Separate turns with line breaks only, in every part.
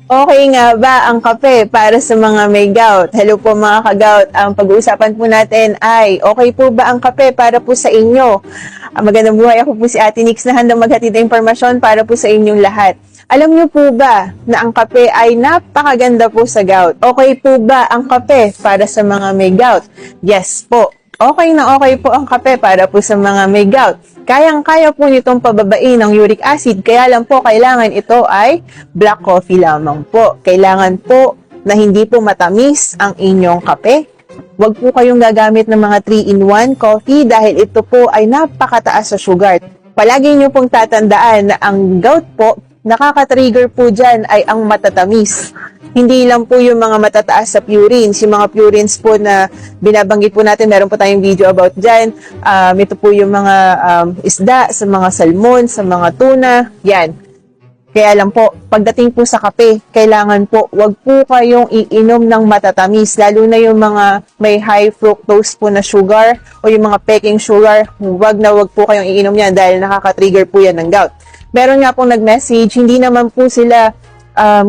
Okay nga ba ang kape para sa mga may gout? Hello po mga ka-gout. Ang pag-uusapan po natin ay okay po ba ang kape para po sa inyo? Magandang buhay, ako po si Ate Nix na handang maghatid ng impormasyon para po sa inyong lahat. Alam niyo po ba na ang kape ay napakaganda po sa gout? Okay po ba ang kape para sa mga may gout? Yes po. Okay na okay po ang kape para po sa mga may gout. Kayang-kaya po nitong pababain ng uric acid, kaya lang po kailangan ito ay black coffee lamang po. Kailangan po na hindi po matamis ang inyong kape. Huwag po kayong gagamit ng mga 3-in-1 coffee dahil ito po ay napakataas sa sugar. Palagi nyo pong tatandaan na ang gout po, nakaka-trigger po dyan ay ang matatamis. Hindi lang po yung mga matataas sa purines. Yung mga purines po na binabanggit po natin, meron po tayong video about dyan. Ito po yung mga isda, sa mga salmon, sa mga tuna. Yan. Kaya lang po, pagdating po sa kape, kailangan po, wag po kayong iinom ng matatamis. Lalo na yung mga may high fructose po na sugar o yung mga peking sugar. Wag po kayong iinom yan dahil nakaka-trigger po yan ng gout. Meron nga pong nag-message, hindi naman po sila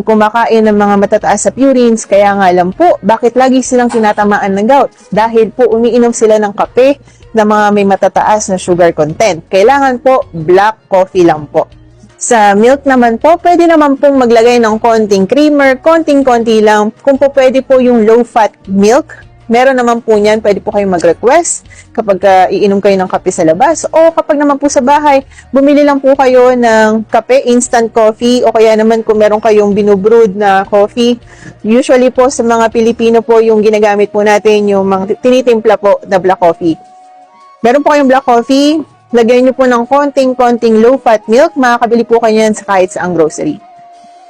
kumakain ng mga matataas sa purines, kaya nga lang po, bakit lagi silang tinatamaan ng gout? Dahil po umiinom sila ng kape na mga may matataas na sugar content. Kailangan po, black coffee lang po. Sa milk naman po, pwede naman pong maglagay ng konting creamer, konting-konti lang. Kung po pwede po yung low-fat milk, meron naman po niyan, pwede po kayong mag-request kapag iinom kayo ng kape sa labas. O kapag naman po sa bahay, bumili lang po kayo ng kape, instant coffee, o kaya naman kung meron kayong binubrewed na coffee. Usually po sa mga Pilipino po yung ginagamit po natin yung mga tinitimpla po na black coffee. Meron po kayong black coffee, lagyan nyo po ng konting-konting low-fat milk, makakabili po kayo yan sa kahit saang grocery.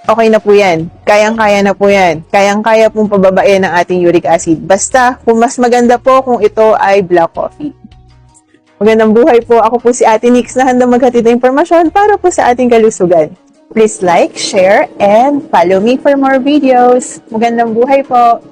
Okay na po yan. Kayang-kaya na po yan. Kayang-kaya pong pababain ang ating uric acid. Basta, kung mas maganda po kung ito ay black coffee. Magandang buhay po. Ako po si Ate Nix na handang maghatid ng impormasyon para po sa ating kalusugan. Please like, share, and follow me for more videos. Magandang buhay po.